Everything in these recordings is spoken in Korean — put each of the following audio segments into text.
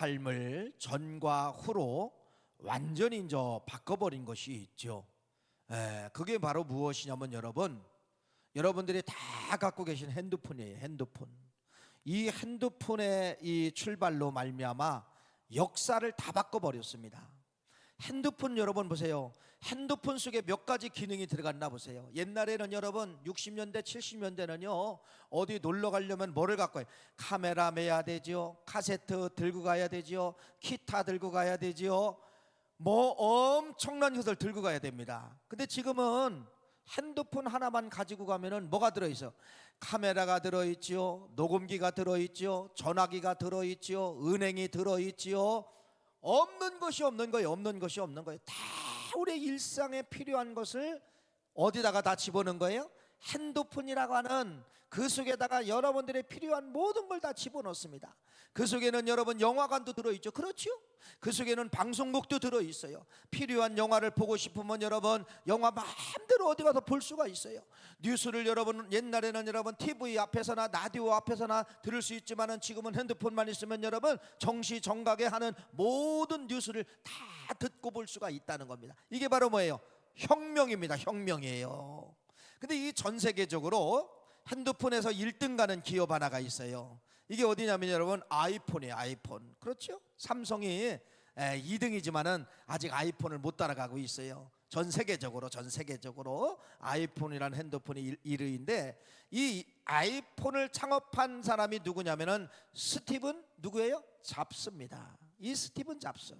삶을 전과 후로 완전히 이제 바꿔버린 것이 있죠. 그게 바로 무엇이냐면 여러분들이 다 갖고 계신 핸드폰이에요. 핸드폰. 이 핸드폰의 이 출발로 말미암아 역사를 다 바꿔버렸습니다. 핸드폰 여러분 보세요. 핸드폰 속에 몇 가지 기능이 들어갔나 보세요. 옛날에는 여러분 60년대 70년대는요 어디 놀러 가려면 뭐를 갖고 가요? 카메라 매야 되죠. 카세트 들고 가야 되죠. 기타 들고 가야 되죠. 뭐 엄청난 것을 들고 가야 됩니다. 근데 지금은 핸드폰 하나만 가지고 가면은 뭐가 들어있어요? 카메라가 들어있죠. 녹음기가 들어있죠. 전화기가 들어있죠. 은행이 들어있죠. 없는 것이 없는 거예요. 없는 것이 없는 거예요. 다 우리 일상에 필요한 것을 어디다가 다 집어넣은 거예요? 핸드폰이라고 하는 그 속에다가 여러분들의 필요한 모든 걸 다 집어넣습니다. 그 속에는 여러분 영화관도 들어있죠. 그렇죠? 그 속에는 방송국도 들어있어요. 필요한 영화를 보고 싶으면 여러분 영화 마음대로 어디 가서 볼 수가 있어요. 뉴스를 여러분 옛날에는 여러분 TV 앞에서나 라디오 앞에서나 들을 수 있지만은 지금은 핸드폰만 있으면 여러분 정시정각에 하는 모든 뉴스를 다 듣고 볼 수가 있다는 겁니다. 이게 바로 뭐예요? 혁명입니다. 혁명이에요. 근데 이 전 세계적으로 핸드폰에서 1등 가는 기업 하나가 있어요. 이게 어디냐면 여러분 아이폰이에요. 아이폰. 그렇죠? 삼성이 2등이지만은 아직 아이폰을 못 따라가고 있어요. 전 세계적으로 아이폰이라는 핸드폰이 1위인데 이 아이폰을 창업한 사람이 누구냐면은 스티븐 누구예요? 잡스입니다. 이 스티븐 잡스.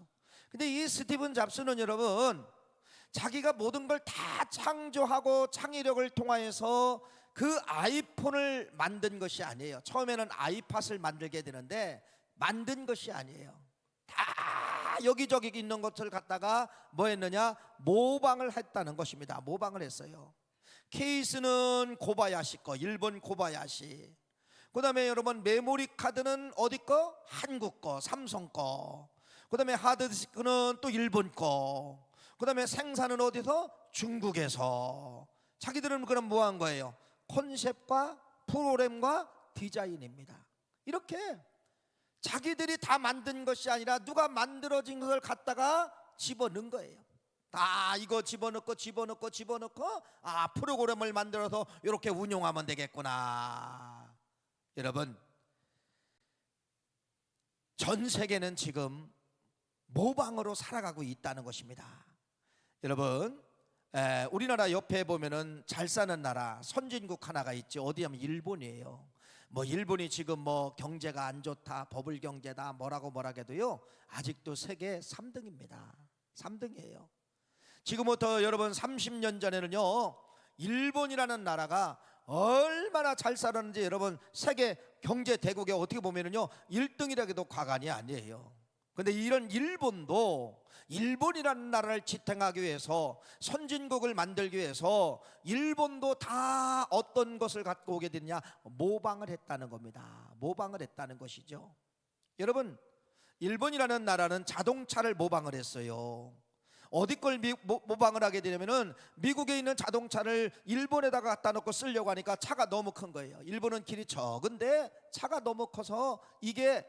근데 이 스티븐 잡스는 여러분 자기가 모든 걸 다 창조하고 창의력을 통하여서 그 아이폰을 만든 것이 아니에요. 처음에는 아이팟을 만들게 되는데 만든 것이 아니에요. 다 여기저기 있는 것을 갖다가 뭐 했느냐? 모방을 했다는 것입니다. 모방을 했어요. 케이스는 고바야시 거, 일본 고바야시. 그 다음에 여러분 메모리 카드는 어디 거? 한국 거, 삼성 거. 그 다음에 하드디스크는 또 일본 거. 그 다음에 생산은 어디서? 중국에서. 자기들은 그럼 뭐 한 거예요? 컨셉과 프로그램과 디자인입니다. 이렇게 자기들이 다 만든 것이 아니라 누가 만들어진 것을 갖다가 집어넣은 거예요. 다 이거 집어넣고 프로그램을 만들어서 이렇게 운용하면 되겠구나. 여러분 전 세계는 지금 모방으로 살아가고 있다는 것입니다. 여러분 우리나라 옆에 보면은 잘 사는 나라 선진국 하나가 있죠. 어디냐면 일본이에요. 뭐 일본이 지금 뭐 경제가 안 좋다, 버블 경제다, 뭐라고 해도요 아직도 세계 3등입니다. 3등이에요. 지금부터 여러분 30년 전에는요 일본이라는 나라가 얼마나 잘 살았는지 여러분 세계 경제 대국에 어떻게 보면은요 1등이라 해도 과간이 아니에요. 근데 이런 일본이라는 나라를 지탱하기 위해서 선진국을 만들기 위해서 일본도 다 어떤 것을 갖고 오게 됐냐? 모방을 했다는 겁니다. 모방을 했다는 것이죠. 여러분 일본이라는 나라는 자동차를 모방을 했어요. 어디 걸 모방을 하게 되냐면은 미국에 있는 자동차를 일본에다가 갖다 놓고 쓰려고 하니까 차가 너무 큰 거예요. 일본은 길이 적은데 차가 너무 커서 이게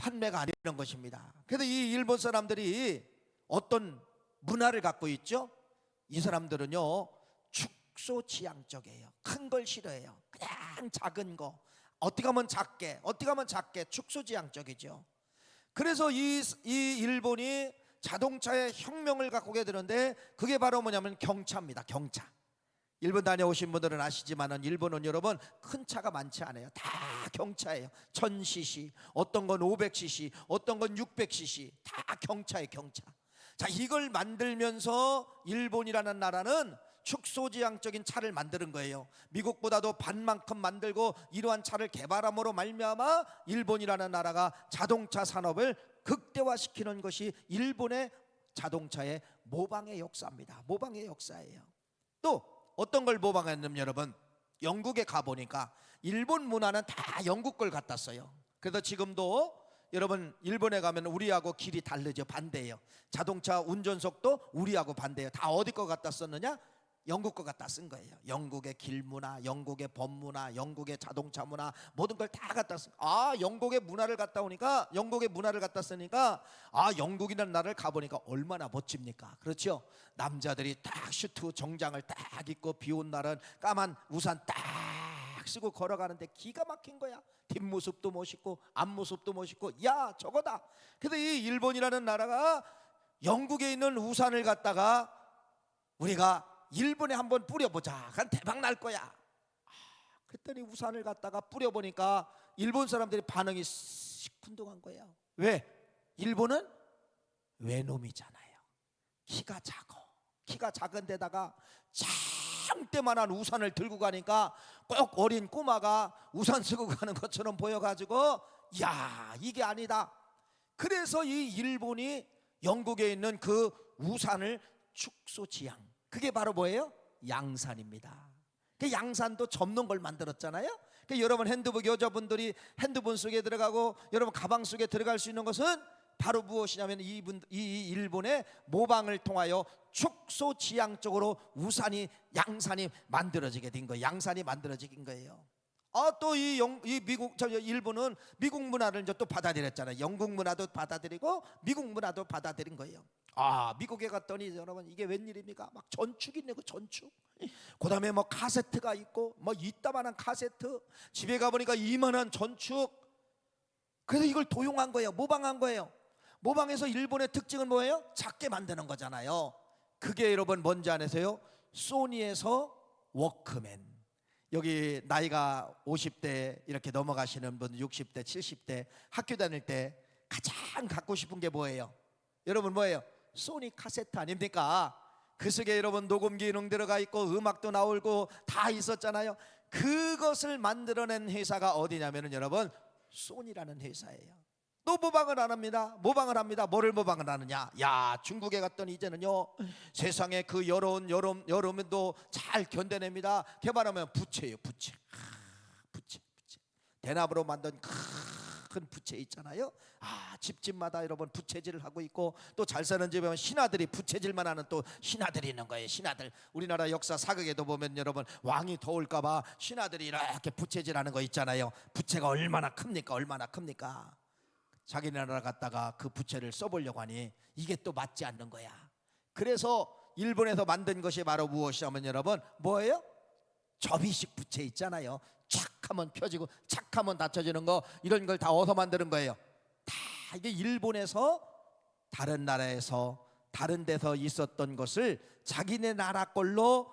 판매가 안 되는 것입니다. 그래서 이 일본 사람들이 어떤 문화를 갖고 있죠? 이 사람들은요 축소지향적이에요. 큰 걸 싫어해요. 그냥 작은 거 어떻게 하면 작게 축소지향적이죠. 그래서 이 일본이 자동차의 혁명을 갖고 오게 되는데 그게 바로 뭐냐면 경차입니다. 경차. 일본 다녀오신 분들은 아시지만은 일본은 여러분 큰 차가 많지 않아요. 다 경차예요. 1000cc, 어떤 건 500cc, 어떤 건 600cc, 다 경차예요. 경차. 자, 이걸 만들면서 일본이라는 나라는 축소지향적인 차를 만드는 거예요. 미국보다도 반만큼 만들고 이러한 차를 개발함으로 말미암아 일본이라는 나라가 자동차 산업을 극대화시키는 것이 일본의 자동차의 모방의 역사입니다. 모방의 역사예요. 또 어떤 걸 모방했냐면 여러분 영국에 가보니까 일본 문화는 다 영국 걸 갖다 써요. 그래서 지금도 여러분 일본에 가면 우리하고 길이 다르죠. 반대예요. 자동차 운전석도 우리하고 반대예요. 다 어디 거 갖다 썼느냐? 영국 거 갖다 쓴 거예요. 영국의 길문화, 영국의 법문화, 영국의 자동차 문화, 모든 걸 다 갖다 쓴. 영국의 문화를 갖다 오니까, 영국의 문화를 갖다 쓰니까, 영국이라는 나라를 가보니까 얼마나 멋집니까? 그렇죠? 남자들이 딱 슈트 정장을 딱 입고 비온 날은 까만 우산 딱 쓰고 걸어가는데 기가 막힌 거야. 뒷모습도 멋있고 앞모습도 멋있고, 야 저거다. 근데 이 일본이라는 나라가 영국에 있는 우산을 갖다가 우리가 일본에 한번 뿌려보자, 그럼 대박 날 거야. 그랬더니 우산을 갖다가 뿌려보니까 일본 사람들이 반응이 시큰둥한 거예요. 왜? 일본은 외놈이잖아요. 키가 작은 데다가 장대만한 우산을 들고 가니까 꼭 어린 꼬마가 우산 쓰고 가는 것처럼 보여가지고, 야 이게 아니다. 그래서 이 일본이 영국에 있는 그 우산을 축소지향, 그게 바로 뭐예요? 양산입니다. 그 양산도 접는 걸 만들었잖아요. 그 여러분 핸드북, 여자분들이 핸드폰 속에 들어가고 여러분 가방 속에 들어갈 수 있는 것은 바로 무엇이냐면 이 일본의 모방을 통하여 축소지향적으로 우산이, 양산이 만들어지게 된 거예요. 양산이 만들어진 거예요. 또 이 미국, 일본은 미국 문화를 이제 또 받아들였잖아요. 영국 문화도 받아들이고 미국 문화도 받아들인 거예요. 미국에 갔더니 여러분 이게 웬일입니까? 막 전축이 있네, 그 전축. 그다음에 뭐 카세트가 있고, 뭐 이따만한 카세트, 집에 가보니까 이만한 전축. 그래서 이걸 도용한 거예요. 모방한 거예요. 모방해서 일본의 특징은 뭐예요? 작게 만드는 거잖아요. 그게 여러분 뭔지 아세요? 소니에서 워크맨. 여기 나이가 50대 이렇게 넘어가시는 분, 60대 70대 학교 다닐 때 가장 갖고 싶은 게 뭐예요? 여러분 뭐예요? 소니 카세트 아닙니까? 그 속에 여러분 녹음 기능 들어가 있고 음악도 나오고 다 있었잖아요. 그것을 만들어낸 회사가 어디냐면은 여러분 소니라는 회사예요. 또 모방을 안 합니다. 모방을 합니다. 뭐를 모방을 하느냐? 야, 중국에 갔더니 이제는요 세상에 그 여름에도 잘 견뎌냅니다. 개발하면 부채예요. 부채. 부채. 대나무로 만든 큰 부채 있잖아요. 집집마다 여러분 부채질을 하고 있고, 또 잘 사는 집에 보면 신하들이 부채질만 하는 또 신하들이 있는 거예요. 신하들. 우리나라 역사 사극에도 보면 여러분 왕이 더울까봐 신하들이 이렇게 부채질하는 거 있잖아요. 부채가 얼마나 큽니까? 얼마나 큽니까? 자기 나라 갔다가 그 부채를 써보려고 하니 이게 또 맞지 않는 거야. 그래서 일본에서 만든 것이 바로 무엇이냐면 여러분 뭐예요? 접이식 부채 있잖아요. 착 하면 펴지고 착 하면 닫혀지는 거, 이런 걸 다 어디서 만드는 거예요? 다 이게 일본에서 다른 나라에서 다른 데서 있었던 것을 자기네 나라 걸로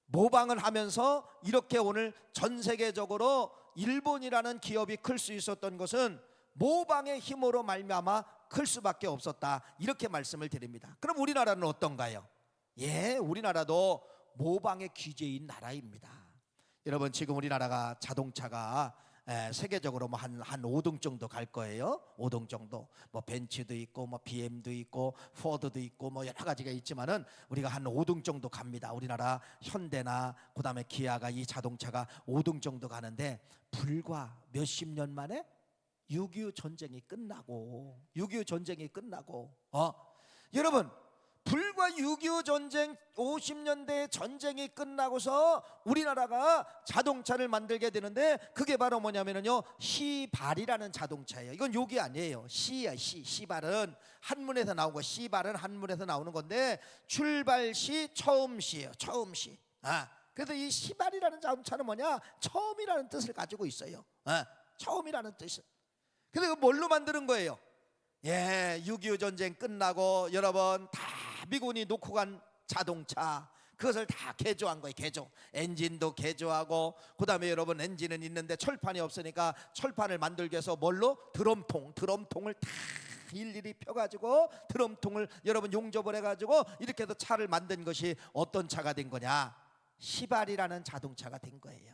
모방을 하면서 이렇게 오늘 전 세계적으로 일본이라는 기업이 클 수 있었던 것은 모방의 힘으로 말미암아 클 수밖에 없었다, 이렇게 말씀을 드립니다. 그럼 우리나라는 어떤가요? 우리나라도 모방의 귀재인 나라입니다. 여러분 지금 우리나라가 자동차가 세계적으로 뭐 한 5등 정도 갈 거예요. 5등 정도. 뭐 벤츠도 있고 뭐 BM도 있고 포드도 있고 뭐 여러 가지가 있지만은 우리가 한 5등 정도 갑니다. 우리나라 현대나 그다음에 기아가 이 자동차가 5등 정도 가는데, 불과 몇십 년 만에 6.25 전쟁이 끝나고 여러분 불과 6.25 전쟁 50년대 전쟁이 끝나고서 우리나라가 자동차를 만들게 되는데, 그게 바로 뭐냐면요 시발이라는 자동차예요. 이건 욕이 아니에요. 시야. 시발은 한문에서 나온 거. 시발은 한문에서 나오는 건데 출발 시 처음 시예요. 처음 시. 그래서 이 시발이라는 자동차는 뭐냐? 처음이라는 뜻을 가지고 있어요. 처음이라는 뜻을. 그래서 뭘로 만드는 거예요? 6.25 전쟁 끝나고 여러분 다 미군이 놓고 간 자동차, 그것을 다 개조한 거예요. 개조. 엔진도 개조하고, 그 다음에 여러분 엔진은 있는데 철판이 없으니까 철판을 만들기 위해서 뭘로? 드럼통을 다 일일이 펴가지고 드럼통을 여러분 용접을 해가지고 이렇게 해서 차를 만든 것이 어떤 차가 된 거냐? 시발이라는 자동차가 된 거예요.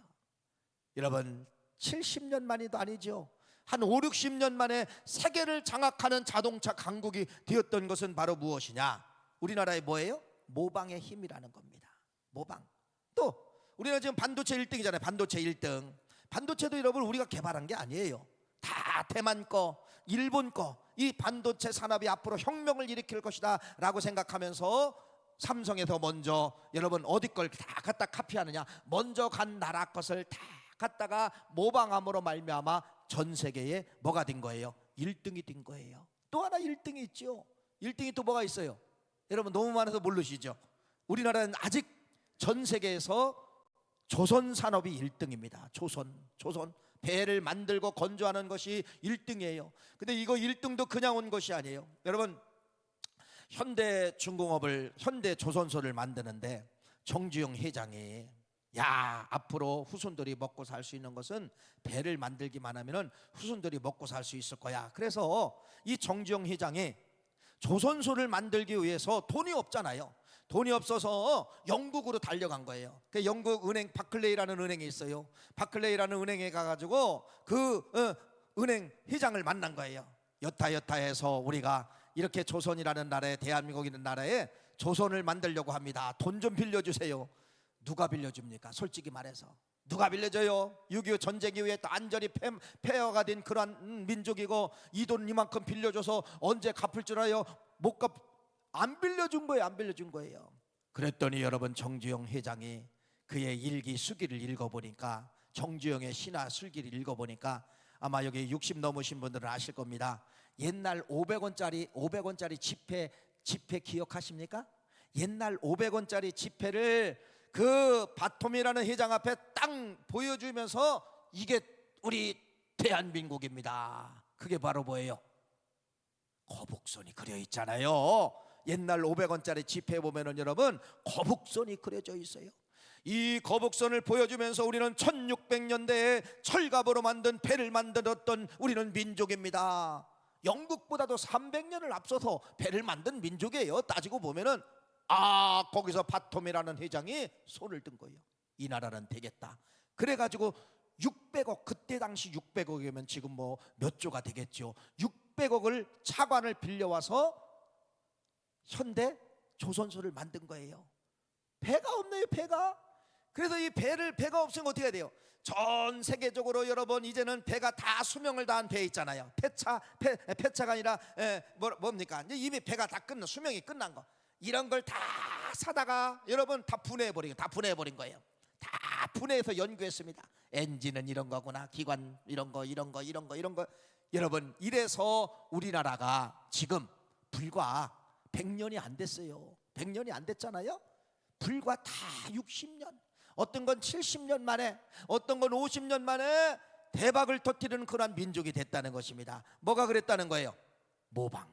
여러분 70년 만이도 아니죠. 한 5, 60년 만에 세계를 장악하는 자동차 강국이 되었던 것은 바로 무엇이냐? 우리나라의 뭐예요? 모방의 힘이라는 겁니다. 모방. 또 우리나라 지금 반도체 1등이잖아요. 반도체 1등. 반도체도 여러분 우리가 개발한 게 아니에요. 다 대만 거, 일본 거. 이 반도체 산업이 앞으로 혁명을 일으킬 것이다 라고 생각하면서 삼성에서 먼저 여러분 어디 걸 다 갖다 카피하느냐? 먼저 간 나라 것을 다 갖다가 모방함으로 말미암아 전 세계에 뭐가 된 거예요? 1등이 된 거예요. 또 하나 1등이 있죠. 1등이 또 뭐가 있어요? 여러분 너무 많아서 모르시죠? 우리나라는 아직 전 세계에서 조선 산업이 1등입니다. 조선 배를 만들고 건조하는 것이 1등이에요. 근데 이거 1등도 그냥 온 것이 아니에요. 여러분 현대 조선소를 만드는데 정주영 회장이 앞으로 후손들이 먹고 살 수 있는 것은 배를 만들기만 하면은 후손들이 먹고 살 수 있을 거야. 그래서 이 정주영 회장이 조선소를 만들기 위해서 돈이 없잖아요. 돈이 없어서 영국으로 달려간 거예요. 그 영국 은행 바클레이라는 은행이 있어요. 바클레이라는 은행에 가가지고 은행 회장을 만난 거예요. 여타해서 우리가 이렇게 조선이라는 나라에, 대한민국이라는 나라에 조선을 만들려고 합니다. 돈 좀 빌려주세요. 누가 빌려줍니까? 솔직히 말해서 누가 빌려줘요? 6.25 전쟁 이후에 또 안전이 폐허가 된 그러한 민족이고 이 돈 이만큼 빌려줘서 언제 갚을 줄 알아요? 안 빌려준 거예요. 안 빌려준 거예요. 그랬더니 여러분 정주영 회장이 그의 일기 수기를 읽어보니까, 정주영의 신화 술기를 읽어보니까 아마 여기 60 넘으신 분들은 아실 겁니다. 옛날 500원짜리 지폐 기억하십니까? 옛날 500원짜리 지폐를 그 바톰이라는 회장 앞에 딱 보여주면서 이게 우리 대한민국입니다. 그게 바로 뭐예요? 거북선이 그려 있잖아요. 옛날 500원짜리 지폐 보면은 여러분 거북선이 그려져 있어요. 이 거북선을 보여주면서 우리는 1600년대에 철갑으로 만든 배를 만들었던 우리는 민족입니다. 영국보다도 300년을 앞서서 배를 만든 민족이에요. 따지고 보면은 거기서 바톰이라는 회장이 손을 든 거예요. 이 나라는 되겠다. 그래가지고 600억, 그때 당시 600억이면 지금 뭐 몇 조가 되겠죠. 600억을 차관을 빌려와서 현대 조선소를 만든 거예요. 배가 없네요. 배가. 그래서 이 배가 없으면 어떻게 해야 돼요? 전 세계적으로 여러분 이제는 배가 다 수명을 다한 배 있잖아요. 폐차가 아니라 뭡니까? 이제 이미 배가 다 수명이 끝난 거. 이런 걸 다 사다가 여러분 다 분해해버린 거예요. 다 분해해서 연구했습니다. 엔진은 이런 거구나, 기관 이런 거. 여러분 이래서 우리나라가 지금 불과 100년이 안 됐어요. 100년이 안 됐잖아요. 불과 다 60년, 어떤 건 70년 만에, 어떤 건 50년 만에 대박을 터뜨리는 그런 민족이 됐다는 것입니다. 뭐가 그랬다는 거예요? 모방.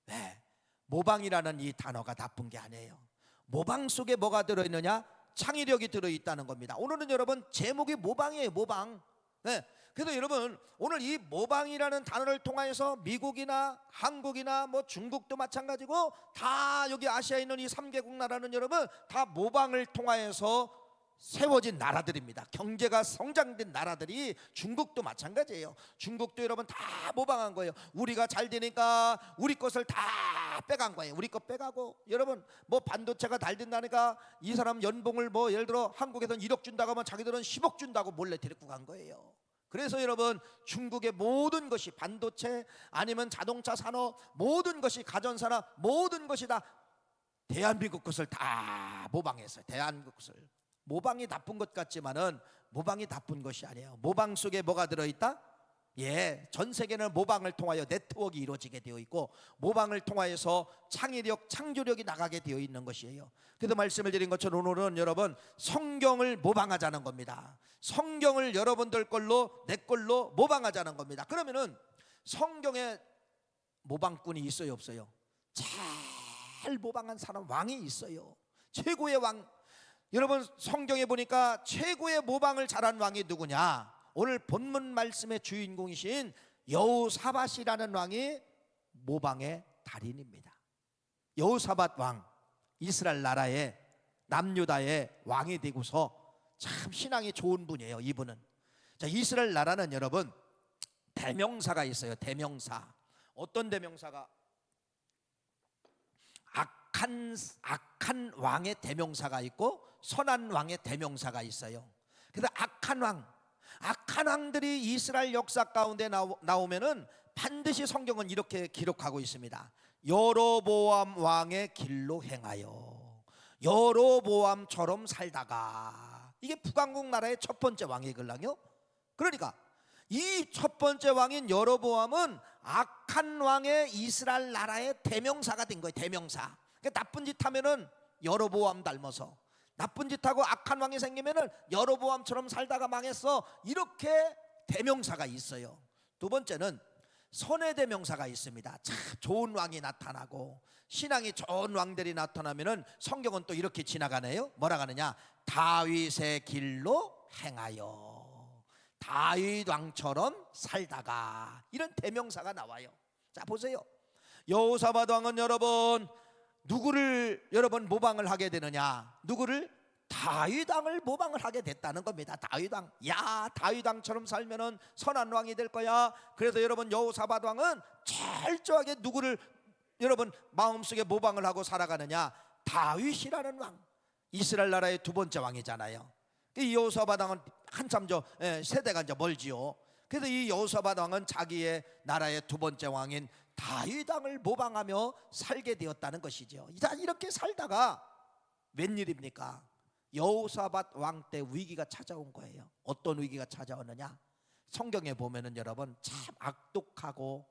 네. 모방이라는 이 단어가 나쁜 게 아니에요. 모방 속에 뭐가 들어있느냐? 창의력이 들어있다는 겁니다. 오늘은 여러분 제목이 모방이에요. 모방. 네. 그래서 여러분 오늘 이 모방이라는 단어를 통해서 미국이나 한국이나 뭐 중국도 마찬가지고 다 여기 아시아에 있는 이 3개국 나라는 여러분 다 모방을 통하여서 세워진 나라들입니다. 경제가 성장된 나라들이 중국도 마찬가지예요. 중국도 여러분 다 모방한 거예요. 우리가 잘 되니까 우리 것을 다 빼간 거예요. 우리 것 빼가고 여러분 뭐 반도체가 잘 된다니까 이 사람 연봉을 뭐 예를 들어 한국에서는 1억 준다고 하면 자기들은 10억 준다고 몰래 데리고 간 거예요. 그래서 여러분 중국의 모든 것이 반도체 아니면 자동차 산업, 모든 것이 가전산업, 모든 것이 다 대한민국 것을 다 모방했어요. 대한민국 것을. 모방이 나쁜 것 같지만은 모방이 나쁜 것이 아니에요. 모방 속에 뭐가 들어있다? 전 세계는 모방을 통하여 네트워크가 이루어지게 되어 있고 모방을 통하여서 창의력, 창조력이 나가게 되어 있는 것이에요. 그래서 말씀을 드린 것처럼 오늘은 여러분 성경을 모방하자는 겁니다. 성경을 여러분들 걸로 내 걸로 모방하자는 겁니다. 그러면은 성경에 모방꾼이 있어요, 없어요? 잘 모방한 사람, 왕이 있어요. 최고의 왕. 여러분 성경에 보니까 최고의 모방을 잘한 왕이 누구냐? 오늘 본문 말씀의 주인공이신 여호사밧이라는 왕이 모방의 달인입니다. 여호사밧 왕, 이스라엘 나라의 남유다의 왕이 되고서 참 신앙이 좋은 분이에요. 이분은. 자, 이스라엘 나라는 여러분 대명사가 있어요. 대명사. 어떤 대명사가? 악한 왕의 대명사가 있고 선한 왕의 대명사가 있어요. 그래서 악한 왕들이 이스라엘 역사 가운데 나오면은 반드시 성경은 이렇게 기록하고 있습니다. 여로보암 왕의 길로 행하여 여로보암처럼 살다가, 이게 북왕국 나라의 첫 번째 왕이걸랑요. 그러니까 이 첫 번째 왕인 여로보암은 악한 왕의 이스라엘 나라의 대명사가 된 거예요. 대명사. 그러니까 나쁜 짓 하면은 여로보암 닮아서, 나쁜 짓 하고 악한 왕이 생기면은 여로보암처럼 살다가 망했어, 이렇게 대명사가 있어요. 두 번째는 선의 대명사가 있습니다. 참 좋은 왕이 나타나고 신앙이 좋은 왕들이 나타나면은 성경은 또 이렇게 지나가네요. 뭐라 하느냐? 다윗의 길로 행하여 다윗 왕처럼 살다가, 이런 대명사가 나와요. 자 보세요. 여호사밧 왕은 여러분 누구를 여러분 모방을 하게 되느냐? 누구를? 다윗 왕을 모방을 하게 됐다는 겁니다. 다윗 왕. 야, 다윗 왕처럼 살면은 선한 왕이 될 거야. 그래서 여러분 여호사밧 왕은 철저하게 누구를 여러분 마음속에 모방을 하고 살아가느냐? 다윗이라는 왕. 이스라엘 나라의 두 번째 왕이잖아요. 이 여호사밧 왕은 한참 세대가 이제 멀지요. 그래서 이 여호사밧 왕은 자기의 나라의 두 번째 왕인 다윗 왕을 모방하며 살게 되었다는 것이죠. 이렇게 살다가 웬일입니까? 여호사밧 왕 때 위기가 찾아온 거예요. 어떤 위기가 찾아오느냐? 성경에 보면은 여러분 참 악독하고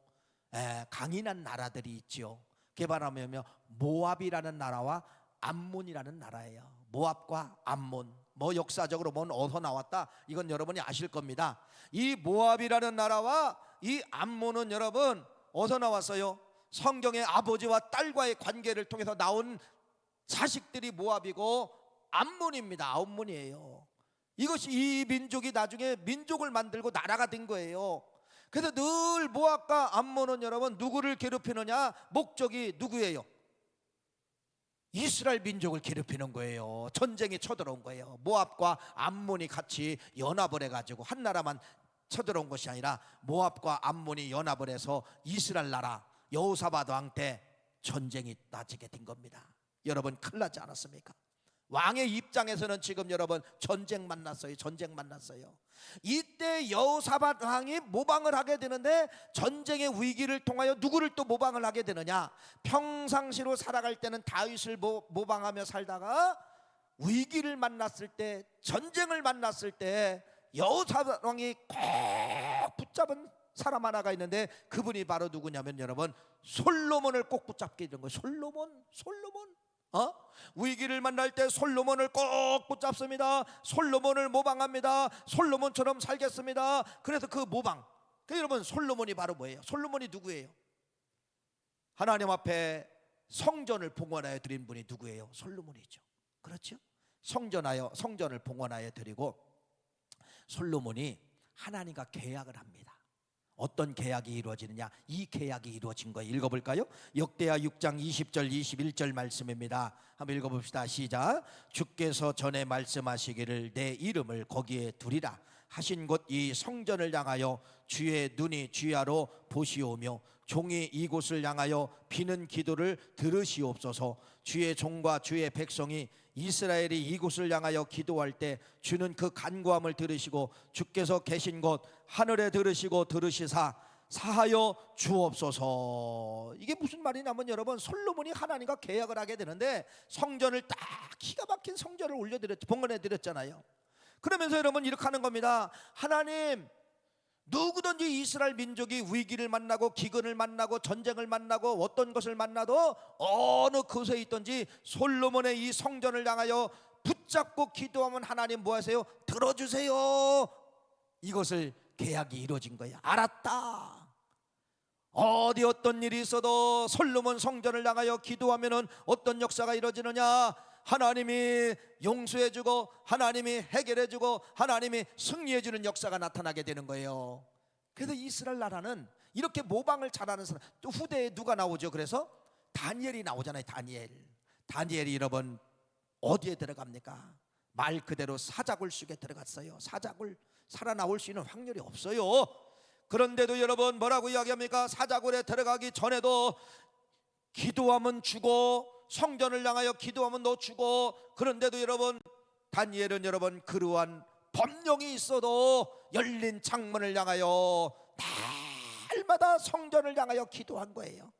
강인한 나라들이 있죠. 개발하면 모압이라는 나라와 암몬이라는 나라예요. 모압과 암몬, 뭐 역사적으로 뭔 어디서 나왔다, 이건 여러분이 아실 겁니다. 이 모압이라는 나라와 이 암몬은 여러분 어디서 나왔어요? 성경의 아버지와 딸과의 관계를 통해서 나온 자식들이 모압이고 암몬입니다. 암몬이에요. 이것이 이 민족이 나중에 민족을 만들고 나라가 된 거예요. 그래서 늘 모압과 암몬은 여러분 누구를 괴롭히느냐? 목적이 누구예요? 이스라엘 민족을 괴롭히는 거예요. 전쟁이 쳐들어온 거예요. 모압과 암몬이 같이 연합을 해가지고 한 나라만 쳐들어온 것이 아니라 모압과 암몬이 연합을 해서 이스라엘 나라 여호사밧 왕 때 전쟁이 나지게 된 겁니다. 여러분 큰일 나지 않았습니까? 왕의 입장에서는 지금 여러분 전쟁 만났어요. 전쟁 만났어요. 이때 여호사밧 왕이 모방을 하게 되는데, 전쟁의 위기를 통하여 누구를 또 모방을 하게 되느냐? 평상시로 살아갈 때는 다윗을 모방하며 살다가 위기를 만났을 때, 전쟁을 만났을 때 여호사밧 왕이 꼭 붙잡은 사람 하나가 있는데, 그분이 바로 누구냐면 여러분 솔로몬을 꼭 붙잡게 된 거예요. 솔로몬. 위기를 만날 때 솔로몬을 꼭 붙잡습니다. 솔로몬을 모방합니다. 솔로몬처럼 살겠습니다. 그래서 그 모방, 여러분 솔로몬이 바로 뭐예요? 솔로몬이 누구예요? 하나님 앞에 성전을 봉헌하여 드린 분이 누구예요? 솔로몬이죠. 그렇죠? 성전을 봉헌하여 드리고 솔로몬이 하나님과 계약을 합니다. 어떤 계약이 이루어지느냐? 이 계약이 이루어진 거예요. 읽어볼까요? 역대하 6장 20절 21절 말씀입니다. 한번 읽어봅시다. 시작. 주께서 전에 말씀하시기를 내 이름을 거기에 두리라 하신 곳 이 성전을 향하여 주의 눈이 주야로 보시오며 종이 이곳을 향하여 비는 기도를 들으시옵소서. 주의 종과 주의 백성이 이스라엘이 이곳을 향하여 기도할 때 주는 그 간구함을 들으시고 주께서 계신 곳 하늘에 들으시고 들으시사 사하여 주옵소서. 이게 무슨 말이냐면 여러분 솔로몬이 하나님과 계약을 하게 되는데 성전을 딱 기가 막힌 성전을 봉헌해 드렸잖아요. 그러면서 여러분 이렇게 하는 겁니다. 하나님, 누구든지 이스라엘 민족이 위기를 만나고 기근을 만나고 전쟁을 만나고 어떤 것을 만나도 어느 곳에 있든지 솔로몬의 이 성전을 향하여 붙잡고 기도하면 하나님 뭐 하세요? 들어주세요. 이것을 계약이 이루어진 거야. 알았다. 어디 어떤 일이 있어도 솔로몬 성전을 향하여 기도하면은 어떤 역사가 이루어지느냐? 하나님이 용서해주고 하나님이 해결해주고 하나님이 승리해주는 역사가 나타나게 되는 거예요. 그래서 이스라엘 나라는 이렇게 모방을 잘하는 사람, 또 후대에 누가 나오죠? 그래서 다니엘이 나오잖아요. 다니엘이 여러분 어디에 들어갑니까? 말 그대로 사자굴 속에 들어갔어요. 사자굴, 살아나올 수 있는 확률이 없어요. 그런데도 여러분 뭐라고 이야기합니까? 사자굴에 들어가기 전에도 기도하면 죽어, 성전을 향하여 기도하면 너 죽어. 그런데도 여러분 다니엘은 여러분 그러한 법령이 있어도 열린 창문을 향하여 날마다 성전을 향하여 기도한 거예요.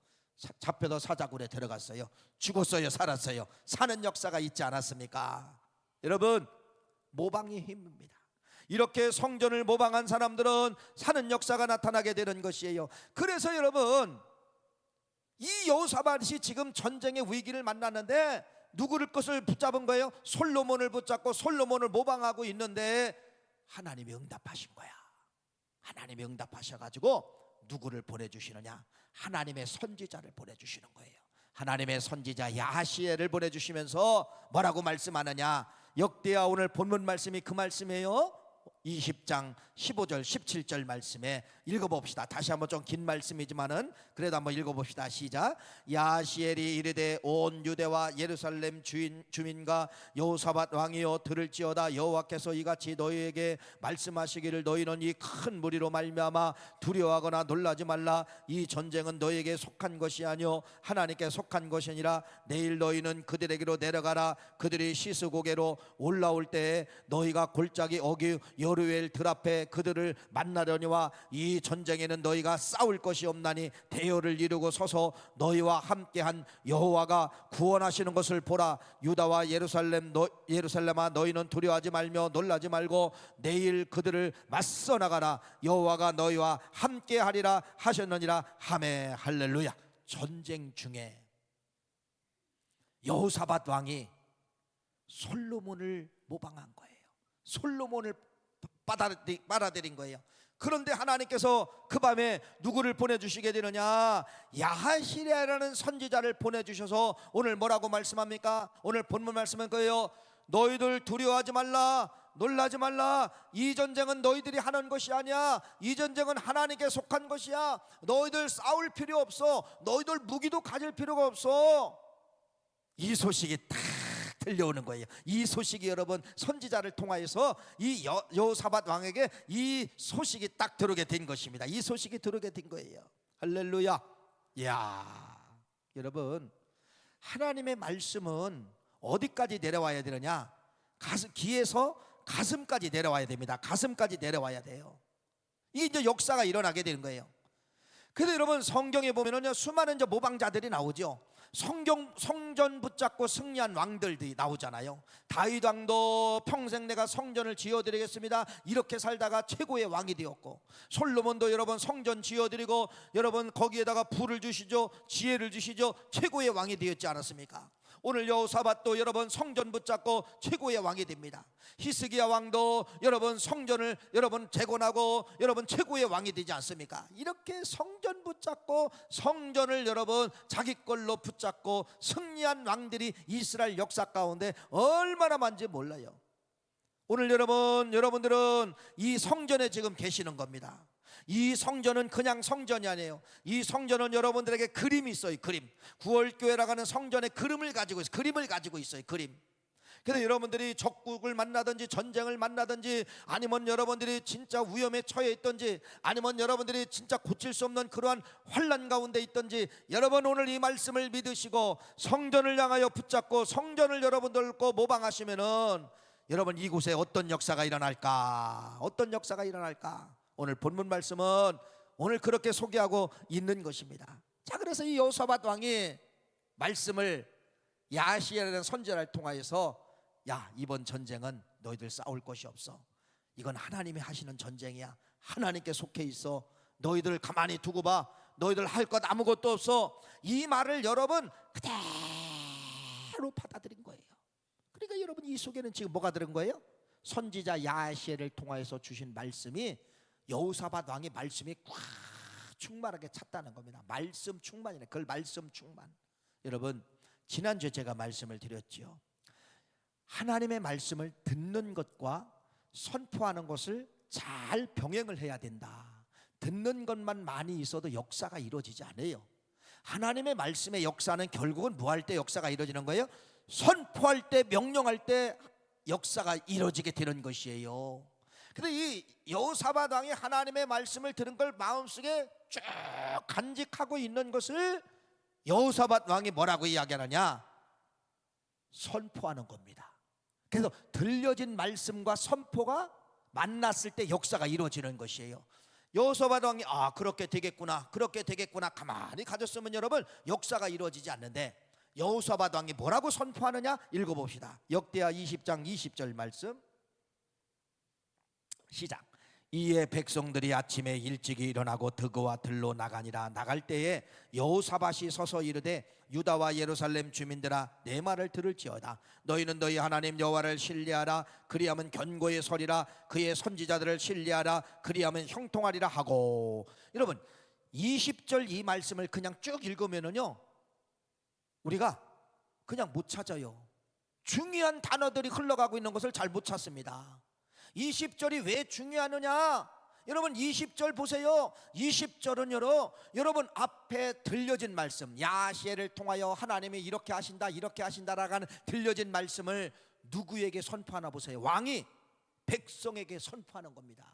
잡혀서 사자굴에 들어갔어요. 죽었어요, 살았어요. 사는 역사가 있지 않았습니까? 여러분, 모방의 힘입니다. 이렇게 성전을 모방한 사람들은 사는 역사가 나타나게 되는 것이에요. 그래서 여러분, 이 여호사밧이 지금 전쟁의 위기를 만났는데 누구를 것을 붙잡은 거예요? 솔로몬을 붙잡고 솔로몬을 모방하고 있는데 하나님이 응답하신 거야. 하나님이 응답하셔가지고 누구를 보내주시느냐? 하나님의 선지자를 보내주시는 거예요. 하나님의 선지자 야하시엘을 보내주시면서 뭐라고 말씀하느냐? 역대하 오늘 본문 말씀이 그 말씀이에요. 20장 15절 17절 말씀에 읽어봅시다. 다시 한번 좀 긴 말씀이지만은 그래도 한번 읽어봅시다. 시작. 야시엘이 이르되 온 유대와 예루살렘 주민과 여호사밧 왕이여 들을지어다. 여호와께서 이같이 너희에게 말씀하시기를 너희는 이 큰 무리로 말미암아 두려워하거나 놀라지 말라. 이 전쟁은 너희에게 속한 것이 아니요 하나님께 속한 것이니라. 내일 너희는 그들에게로 내려가라. 그들이 시스고개로 올라올 때에 너희가 골짜기 어기 여루엘 들 앞에 그들을 만나려니와 이 전쟁에는 너희가 싸울 것이 없나니 대열을 이루고 서서 너희와 함께한 여호와가 구원하시는 것을 보라. 유다와 예루살렘아 너희는 두려워하지 말며 놀라지 말고 내일 그들을 맞서 나가라. 여호와가 너희와 함께하리라 하셨느니라. 하메 할렐루야. 전쟁 중에 여호사밧 왕이 솔로몬을 모방한 거예요. 솔로몬을 빨아들인 거예요. 그런데 하나님께서 그 밤에 누구를 보내주시게 되느냐? 야하시랴라는 선지자를 보내주셔서 오늘 뭐라고 말씀합니까? 오늘 본문 말씀은 그예요. 너희들 두려워하지 말라, 놀라지 말라. 이 전쟁은 너희들이 하는 것이 아니야. 이 전쟁은 하나님께 속한 것이야. 너희들 싸울 필요 없어. 너희들 무기도 가질 필요가 없어. 이 소식이 딱 들려오는 거예요. 이 소식이 여러분 선지자를 통하여서 이 여호사밧 왕에게 이 소식이 딱 들어오게 된 것입니다. 이 소식이 들어오게 된 거예요. 할렐루야. 야, 여러분, 하나님의 말씀은 어디까지 내려와야 되느냐? 귀에서 가슴까지 내려와야 됩니다. 가슴까지 내려와야 돼요. 이게 이제 역사가 일어나게 되는 거예요. 그래서 여러분 성경에 보면은요 수많은 이제 모방자들이 나오죠. 성전 붙잡고 승리한 왕들이 나오잖아요. 다윗 왕도 평생 내가 성전을 지어드리겠습니다 이렇게 살다가 최고의 왕이 되었고, 솔로몬도 여러분 성전 지어드리고 여러분 거기에다가 부를 주시죠, 지혜를 주시죠, 최고의 왕이 되었지 않았습니까? 오늘 여호사밧도 여러분 성전 붙잡고 최고의 왕이 됩니다. 히스기야 왕도 여러분 성전을 여러분 재건하고 여러분 최고의 왕이 되지 않습니까? 이렇게 성전 붙잡고 성전을 여러분 자기 걸로 붙잡고 승리한 왕들이 이스라엘 역사 가운데 얼마나 많은지 몰라요. 오늘 여러분들은 이 성전에 지금 계시는 겁니다. 이 성전은 그냥 성전이 아니에요. 이 성전은 여러분들에게 그림이 있어요. 그림. 구월교회라고 하는 성전의 그림을 가지고 있어요. 그림. 그래서 여러분들이 적국을 만나든지 전쟁을 만나든지 아니면 여러분들이 진짜 위험에 처해 있든지 아니면 여러분들이 진짜 고칠 수 없는 그러한 환난 가운데 있든지, 여러분 오늘 이 말씀을 믿으시고 성전을 향하여 붙잡고 성전을 여러분들 거 모방하시면은 여러분 이곳에 어떤 역사가 일어날까? 어떤 역사가 일어날까? 오늘 본문 말씀은 오늘 그렇게 소개하고 있는 것입니다. 자, 그래서 이 여호사밧 왕이 말씀을 야시엘이라는 선지자를 통하여서 야, 이번 전쟁은 너희들 싸울 것이 없어. 이건 하나님이 하시는 전쟁이야. 하나님께 속해 있어. 너희들 가만히 두고 봐. 너희들 할 것 아무것도 없어. 이 말을 여러분 그대로 받아들인 거예요. 그러니까 여러분 이 속에는 지금 뭐가 들은 거예요? 선지자 야시엘을 통하여서 주신 말씀이 여호사밧 왕의 말씀이 꽉 충만하게 찼다는 겁니다. 말씀 충만이네. 그걸 말씀 충만. 여러분 지난주에 제가 말씀을 드렸지요. 하나님의 말씀을 듣는 것과 선포하는 것을 잘 병행을 해야 된다. 듣는 것만 많이 있어도 역사가 이루어지지 않아요. 하나님의 말씀의 역사는 결국은 뭐 할 때 역사가 이루어지는 거예요? 선포할 때, 명령할 때 역사가 이루어지게 되는 것이에요. 근데 이 여호사밧 왕이 하나님의 말씀을 들은 걸 마음속에 쭉 간직하고 있는 것을 여호사밧 왕이 뭐라고 이야기하느냐? 선포하는 겁니다. 그래서 들려진 말씀과 선포가 만났을 때 역사가 이루어지는 것이에요. 여호사밧 왕이 그렇게 되겠구나, 그렇게 되겠구나 가만히 가졌으면 여러분 역사가 이루어지지 않는데, 여호사밧 왕이 뭐라고 선포하느냐 읽어봅시다. 역대하 20장 20절 말씀 시작. 이에 백성들이 아침에 일찍이 일어나고 드그와 들로 나가니라. 나갈 때에 여호사밧이 서서 이르되 유다와 예루살렘 주민들아, 내 말을 들을지어다. 너희는 너희 하나님 여호와를 신뢰하라. 그리하면 견고히 서리라. 그의 선지자들을 신뢰하라. 그리하면 형통하리라 하고. 여러분 20절 이 말씀을 그냥 쭉 읽으면은요 우리가 그냥 못 찾아요. 중요한 단어들이 흘러가고 있는 것을 잘 못 찾습니다. 20절이 왜 중요하느냐? 여러분 20절 보세요. 20절은 여러분 앞에 들려진 말씀, 야시엘을 통하여 하나님이 이렇게 하신다 이렇게 하신다라고 하는 들려진 말씀을 누구에게 선포하나 보세요. 왕이 백성에게 선포하는 겁니다.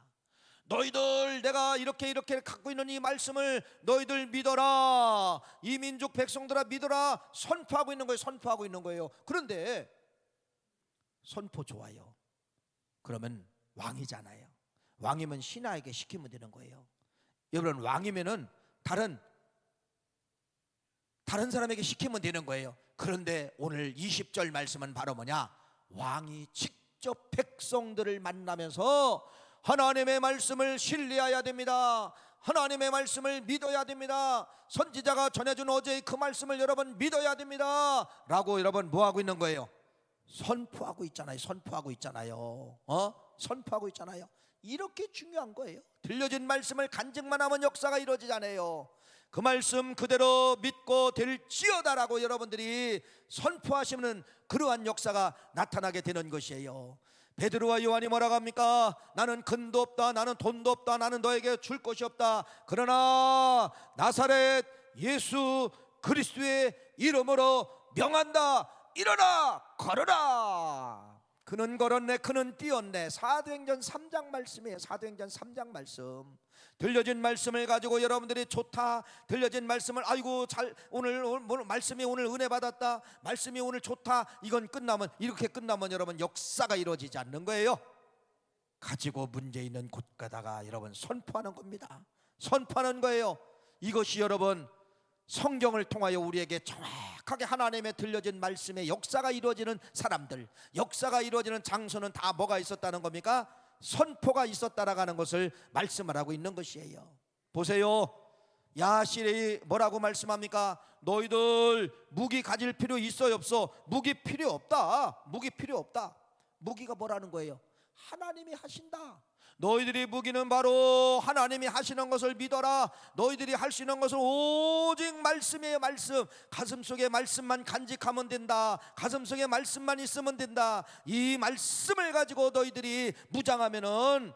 너희들 내가 이렇게 갖고 있는 이 말씀을 너희들 믿어라. 이 민족 백성들아 믿어라. 선포하고 있는 거예요. 선포하고 있는 거예요. 그런데 선포 좋아요. 그러면 왕이잖아요. 왕이면 신하에게 시키면 되는 거예요. 여러분 왕이면은 다른 사람에게 시키면 되는 거예요. 그런데 오늘 20절 말씀은 바로 뭐냐? 왕이 직접 백성들을 만나면서 하나님의 말씀을 신뢰해야 됩니다. 하나님의 말씀을 믿어야 됩니다. 선지자가 전해준 어제의 그 말씀을 여러분 믿어야 됩니다 라고 여러분 뭐하고 있는 거예요? 선포하고 있잖아요. 선포하고 있잖아요. 선포하고 있잖아요. 이렇게 중요한 거예요. 들려진 말씀을 간증만 하면 역사가 이루어지잖아요. 그 말씀 그대로 믿고 될지어다라고 여러분들이 선포하시면 그러한 역사가 나타나게 되는 것이에요. 베드로와 요한이 뭐라고 합니까? 나는 근도 없다, 나는 돈도 없다, 나는 너에게 줄 것이 없다. 그러나 나사렛 예수 그리스도의 이름으로 명한다. 일어나 걸어라. 그는 걸었네, 그는 뛰었네. 사도행전 3장 말씀이에요. 사도행전 3장 말씀. 들려진 말씀을 가지고 여러분들이 좋다, 들려진 말씀을 아이고 잘 오늘 말씀이 오늘 은혜 받았다, 말씀이 오늘 좋다, 이건 끝나면 이렇게 끝나면 여러분 역사가 이루어지지 않는 거예요. 가지고 문제 있는 곳 가다가 여러분 선포하는 겁니다. 선포하는 거예요. 이것이 여러분 성경을 통하여 우리에게 정확하게 하나님의 들려진 말씀의 역사가 이루어지는 사람들, 역사가 이루어지는 장소는 다 뭐가 있었다는 겁니까? 선포가 있었다라고 하는 것을 말씀을 하고 있는 것이에요. 보세요. 야실이 뭐라고 말씀합니까? 너희들 무기 가질 필요 있어요 없어? 무기 필요 없다. 무기 필요 없다. 무기가 뭐라는 거예요? 하나님이 하신다. 너희들이 무기는 바로 하나님이 하시는 것을 믿어라. 너희들이 할 수 있는 것은 오직 말씀이에요. 말씀. 가슴속에 말씀만 간직하면 된다. 가슴속에 말씀만 있으면 된다. 이 말씀을 가지고 너희들이 무장하면은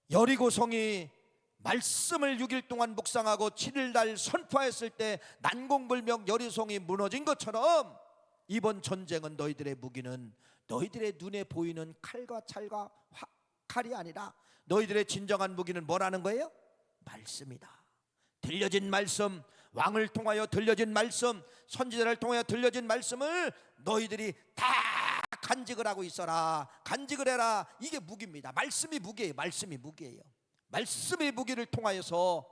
여리고성이 말씀을 6일 동안 묵상하고 7일날 선포했을 때 난공불명 여리고성이 무너진 것처럼 이번 전쟁은 너희들의 무기는 너희들의 눈에 보이는 칼과 찰과 칼이 아니라 너희들의 진정한 무기는 뭐라는 거예요? 말씀이다. 들려진 말씀, 왕을 통하여 들려진 말씀, 선지자를 통하여 들려진 말씀을 너희들이 다 간직을 하고 있어라. 간직을 해라. 이게 무기입니다. 말씀이 무기예요. 말씀이 무기예요. 말씀의 무기를 통하여서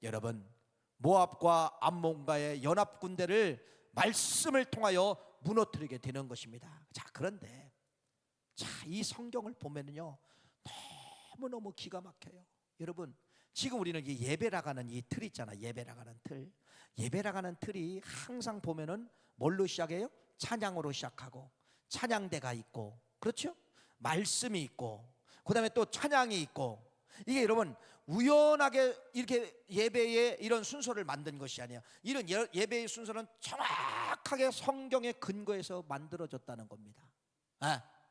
여러분 모압과 암몬과의 연합 군대를 말씀을 통하여 무너뜨리게 되는 것입니다. 자, 그런데 이 성경을 보면은요 너무너무 기가 막혀요. 여러분 지금 우리는 이 예배라고 하는 이 틀 있잖아요. 예배라고 하는 틀. 예배라고 하는 틀이 항상 보면은 뭘로 시작해요? 찬양으로 시작하고 찬양대가 있고, 그렇죠? 말씀이 있고, 그 다음에 또 찬양이 있고. 이게 여러분 우연하게 이렇게 예배의 이런 순서를 만든 것이 아니에요. 이런 예배의 순서는 정확하게 성경의 근거에서 만들어졌다는 겁니다.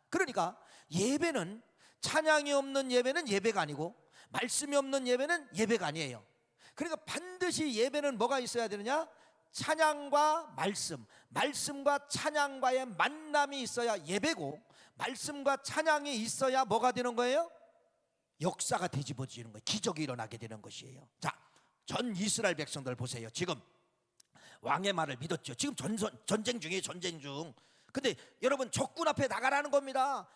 그러니까 예배는, 찬양이 없는 예배는 예배가 아니고 말씀이 없는 예배는 예배가 아니에요. 그러니까 반드시 예배는 뭐가 있어야 되느냐? 찬양과 말씀, 말씀과 찬양과의 만남이 있어야 예배고, 말씀과 찬양이 있어야 뭐가 되는 거예요? 역사가 뒤집어지는 거예요. 기적이 일어나게 되는 것이에요. 자, 전 이스라엘 백성들 보세요. 지금 왕의 말을 믿었죠. 지금 전쟁 중이에요. 전쟁 중. 근데 여러분 적군 앞에 나가라는 겁니다.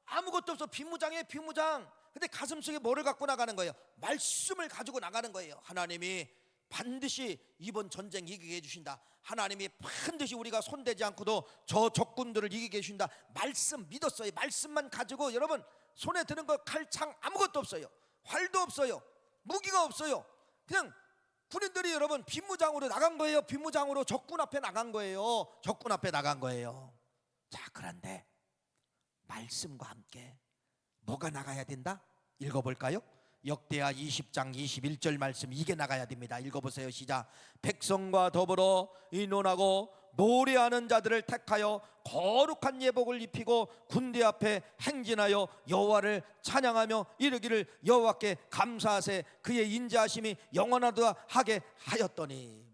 아무것도 없어. 비무장이에요. 비무장. 근데 가슴속에 뭐를 갖고 나가는 거예요? 말씀을 가지고 나가는 거예요. 하나님이 반드시 이번 전쟁 이기게 해주신다. 하나님이 반드시 우리가 손대지 않고도 저 적군들을 이기게 해주신다. 말씀 믿었어요. 말씀만 가지고 여러분 손에 드는 거 칼, 창 아무것도 없어요. 활도 없어요. 무기가 없어요. 그냥 군인들이 여러분 빈무장으로 나간 거예요. 빈무장으로 적군 앞에 나간 거예요. 적군 앞에 나간 거예요. 자, 그런데 말씀과 함께 뭐가 나가야 된다? 읽어볼까요? 역대하 20장 21절 말씀, 이게 나가야 됩니다. 읽어보세요. 시작. 백성과 더불어 의논하고 노래하는 자들을 택하여 거룩한 예복을 입히고 군대 앞에 행진하여 여호와를 찬양하며 이르기를 여호와께 감사하세 그의 인자하심이 영원하다 하게 하였더니.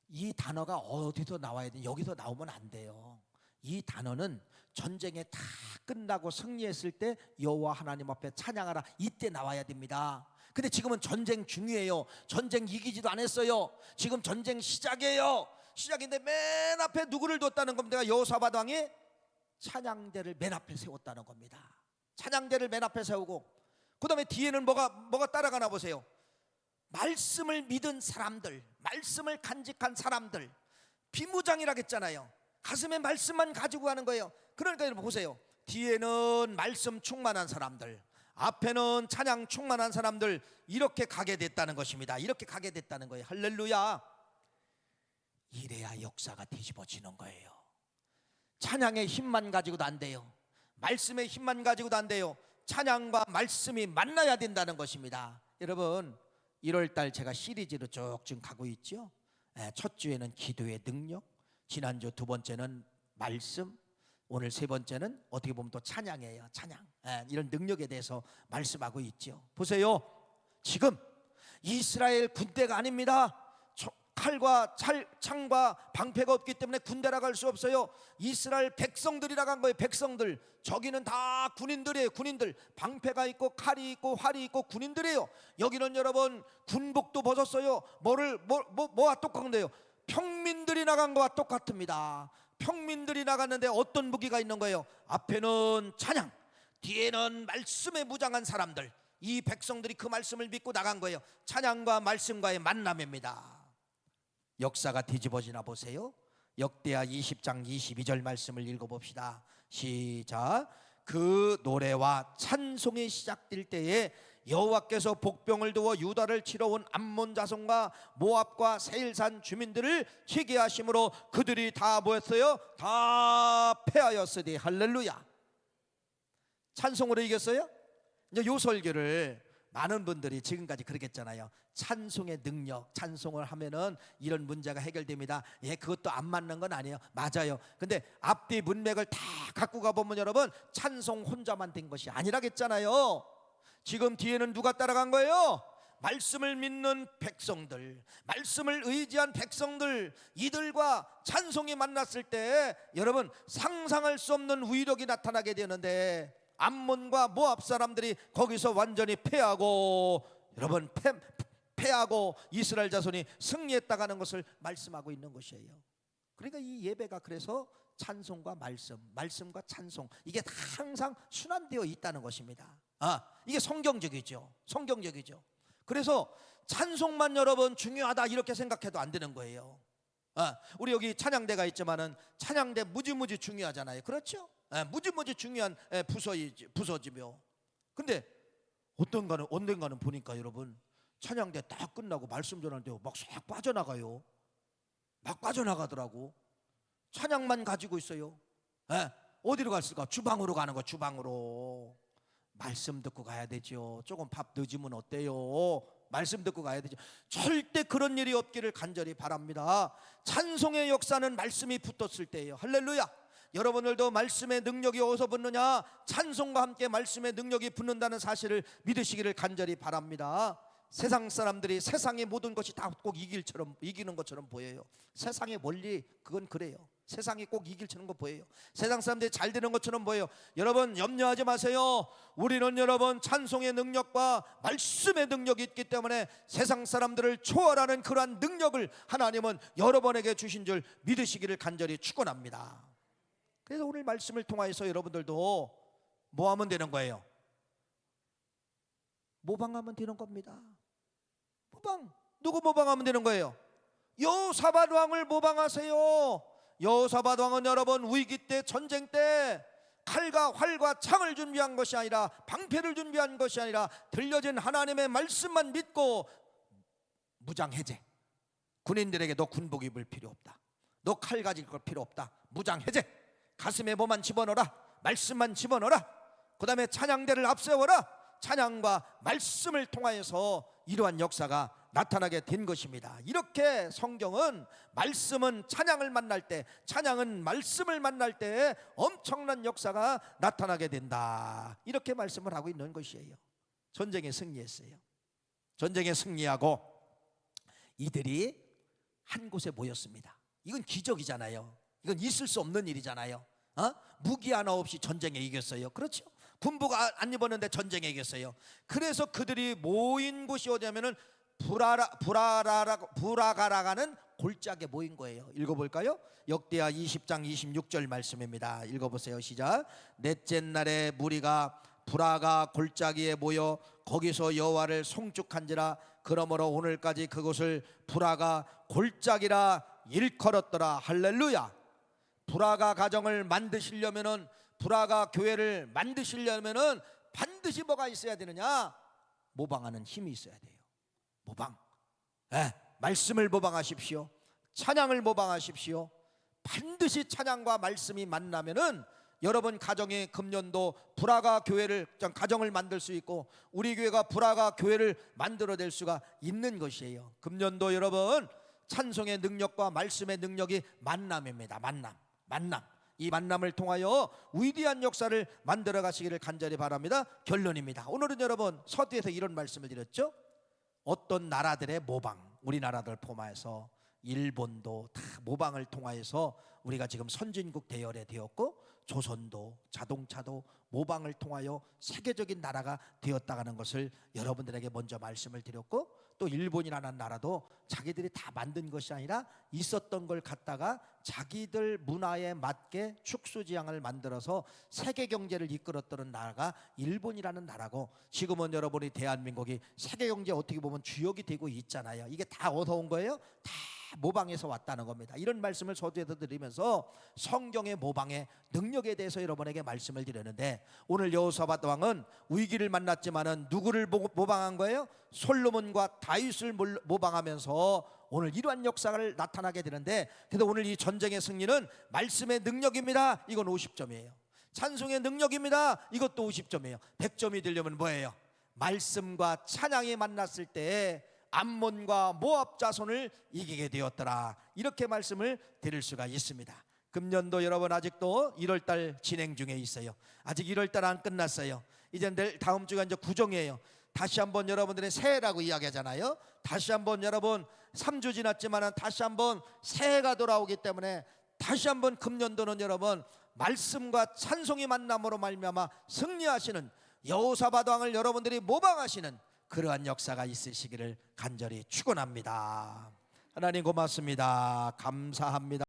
이 단어가 어디서 나와야 돼? 여기서 나오면 안 돼요. 이 단어는 전쟁에 다 끝나고 승리했을 때 여호와 하나님 앞에 찬양하라, 이때 나와야 됩니다. 근데 지금은 전쟁 중이에요. 전쟁 이기지도 않았어요. 지금 전쟁 시작이에요. 시작인데 맨 앞에 누구를 뒀다는 겁니다. 여호사밧 왕이 찬양대를 맨 앞에 세웠다는 겁니다. 찬양대를 맨 앞에 세우고 그 다음에 뒤에는 뭐가 따라가나 보세요. 말씀을 믿은 사람들, 말씀을 간직한 사람들, 비무장이라겠잖아요. 가슴에 말씀만 가지고 가는 거예요. 그러니까 여러분 보세요. 뒤에는 말씀 충만한 사람들, 앞에는 찬양 충만한 사람들, 이렇게 가게 됐다는 것입니다. 이렇게 가게 됐다는 거예요. 할렐루야. 이래야 역사가 뒤집어지는 거예요. 찬양의 힘만 가지고도 안 돼요. 말씀의 힘만 가지고도 안 돼요. 찬양과 말씀이 만나야 된다는 것입니다. 여러분 1월달 제가 시리즈로 쭉 지금 가고 있죠. 첫 주에는 기도의 능력, 지난주 두 번째는 말씀, 오늘 세 번째는 어떻게 보면 또 찬양이에요. 찬양, 이런 능력에 대해서 말씀하고 있죠. 보세요. 지금 이스라엘 군대가 아닙니다. 칼과 창과 방패가 없기 때문에 군대라고 할 수 없어요. 이스라엘 백성들이라고 한 거예요. 백성들. 저기는 다 군인들이에요. 군인들. 방패가 있고 칼이 있고 활이 있고 군인들이에요. 여기는 여러분 군복도 벗었어요. 뭐와 똑같은데요? 평민들이 나간 것과 똑같습니다. 평민들이 나갔는데 어떤 무기가 있는 거예요? 앞에는 찬양, 뒤에는 말씀에 무장한 사람들. 이 백성들이 그 말씀을 믿고 나간 거예요. 찬양과 말씀과의 만남입니다. 역사가 뒤집어지나 보세요. 역대하 20장 22절 말씀을 읽어봅시다. 시작. 그 노래와 찬송이 시작될 때에 여호와께서 복병을 두어 유다를 치러 온 암몬 자손과 모압과 세일산 주민들을 치게 하심으로 그들이 다 뭐였어요? 다 패하였으니. 할렐루야. 찬송으로 이겼어요? 이제 요 설교를 많은 분들이 지금까지 그러겠잖아요. 찬송의 능력, 찬송을 하면은 이런 문제가 해결됩니다. 예, 그것도 안 맞는 건 아니에요. 맞아요. 근데 앞뒤 문맥을 다 갖고 가보면 여러분 찬송 혼자만 된 것이 아니라겠잖아요. 지금 뒤에는 누가 따라간 거예요? 말씀을 믿는 백성들, 말씀을 의지한 백성들, 이들과 찬송이 만났을 때 여러분 상상할 수 없는 위력이 나타나게 되는데 암몬과 모압 사람들이 거기서 완전히 패하고 여러분 패하고 이스라엘 자손이 승리했다가는 것을 말씀하고 있는 것이에요. 그러니까 이 예배가 그래서 찬송과 말씀과 찬송, 이게 항상 순환되어 있다는 것입니다. 이게 성경적이죠. 성경적이죠. 그래서 찬송만 여러분 중요하다 이렇게 생각해도 안 되는 거예요. 우리 여기 찬양대가 있지만은 찬양대 무지무지 중요하잖아요. 그렇죠? 무지무지 중요한 부서지며. 근데 언젠가는 보니까 여러분 찬양대 딱 끝나고 말씀 전하는데 막 싹 빠져나가요. 막 빠져나가더라고. 찬양만 가지고 있어요. 어디로 갔을까? 주방으로 가는 거. 주방으로. 말씀 듣고 가야 되죠. 조금 밥 늦으면 어때요? 말씀 듣고 가야 되죠. 절대 그런 일이 없기를 간절히 바랍니다. 찬송의 역사는 말씀이 붙었을 때예요. 할렐루야. 여러분들도 말씀의 능력이 어디서 붙느냐? 찬송과 함께 말씀의 능력이 붙는다는 사실을 믿으시기를 간절히 바랍니다. 세상 사람들이 세상의 모든 것이 다 꼭 이기는 것처럼 보여요. 세상의 원리 그건 그래요. 세상이 꼭 이길처럼 거 보여요. 세상 사람들이 잘 되는 것처럼 보여요. 여러분 염려하지 마세요. 우리는 여러분 찬송의 능력과 말씀의 능력이 있기 때문에 세상 사람들을 초월하는 그러한 능력을 하나님은 여러분에게 주신 줄 믿으시기를 간절히 축원합니다. 그래서 오늘 말씀을 통하여서 여러분들도 뭐 하면 되는 거예요? 모방하면 되는 겁니다. 누구 모방하면 되는 거예요? 여호사밧 왕을 모방하세요. 여호사밧 왕은 여러분 위기 때, 전쟁 때 칼과 활과 창을 준비한 것이 아니라, 방패를 준비한 것이 아니라 들려진 하나님의 말씀만 믿고 무장해제. 군인들에게 너 군복 입을 필요 없다, 너 칼 가질 걸 필요 없다, 무장해제. 가슴에 뭐만 집어넣어라, 말씀만 집어넣어라. 그 다음에 찬양대를 앞세워라. 찬양과 말씀을 통하여서 이러한 역사가 나타나게 된 것입니다. 이렇게 성경은 말씀은 찬양을 만날 때, 찬양은 말씀을 만날 때 엄청난 역사가 나타나게 된다, 이렇게 말씀을 하고 있는 것이에요. 전쟁에 승리했어요. 전쟁에 승리하고 이들이 한 곳에 모였습니다. 이건 기적이잖아요. 이건 있을 수 없는 일이잖아요. 무기 하나 없이 전쟁에 이겼어요. 그렇죠? 군부가 안 입었는데 전쟁에 이겼어요. 그래서 그들이 모인 곳이 어디냐면은 부라가라가는 골짜기에 모인 거예요. 읽어볼까요? 역대하 20장 26절 말씀입니다. 읽어보세요. 시작. 넷째 날에 무리가 부라가 골짜기에 모여 거기서 여호와를 송축한지라. 그러므로 오늘까지 그곳을 부라가 골짜기라 일컬었더라. 할렐루야. 부라가 가정을 만드시려면은, 부라가 교회를 만드시려면은 반드시 뭐가 있어야 되느냐? 모방하는 힘이 있어야 돼요. 모방. 말씀을 모방하십시오. 찬양을 모방하십시오. 반드시 찬양과 말씀이 만나면은 여러분 가정의 금년도 부라가 교회를, 가정을 만들 수 있고 우리 교회가 부라가 교회를 만들어낼 수가 있는 것이에요. 금년도 여러분 찬송의 능력과 말씀의 능력이 만남입니다. 만남. 이 만남을 통하여 위대한 역사를 만들어 가시기를 간절히 바랍니다. 결론입니다. 오늘은 여러분 서두에서 이런 말씀을 드렸죠. 어떤 나라들의 모방, 우리나라들 포함해서 일본도 다 모방을 통하여서 우리가 지금 선진국 대열에 되었고, 조선도, 자동차도 모방을 통하여 세계적인 나라가 되었다는 것을 여러분들에게 먼저 말씀을 드렸고, 또 일본이라는 나라도 자기들이 다 만든 것이 아니라 있었던 걸 갖다가 자기들 문화에 맞게 축수지향을 만들어서 세계 경제를 이끌었던 나라가 일본이라는 나라고, 지금은 여러분이 대한민국이 세계 경제 어떻게 보면 주역이 되고 있잖아요. 이게 다 어디서 온 거예요? 다 모방에서 왔다는 겁니다. 이런 말씀을 서두에서 드리면서 성경의 모방의 능력에 대해서 여러분에게 말씀을 드렸는데, 오늘 여호사밧 왕은 위기를 만났지만은 누구를 모방한 거예요? 솔로몬과 다윗을 모방하면서 오늘 이러한 역사를 나타나게 되는데, 그래서 오늘 이 전쟁의 승리는 말씀의 능력입니다. 이건 50점이에요. 찬송의 능력입니다. 이것도 50점이에요. 100점이 되려면 뭐예요? 말씀과 찬양이 만났을 때 암몬과 모압 자손을 이기게 되었더라, 이렇게 말씀을 드릴 수가 있습니다. 금년도 여러분 아직도 1월달 진행 중에 있어요. 아직 1월달 안 끝났어요. 이제 내일 다음 주가 이제 구정이에요. 다시 한번 여러분들의 새해라고 이야기하잖아요. 다시 한번 여러분 3주 지났지만 다시 한번 새해가 돌아오기 때문에 다시 한번 금년도는 여러분 말씀과 찬송의 만남으로 말미암아 승리하시는 여호사밧 왕을 여러분들이 모방하시는 그러한 역사가 있으시기를 간절히 축원합니다. 하나님 고맙습니다. 감사합니다.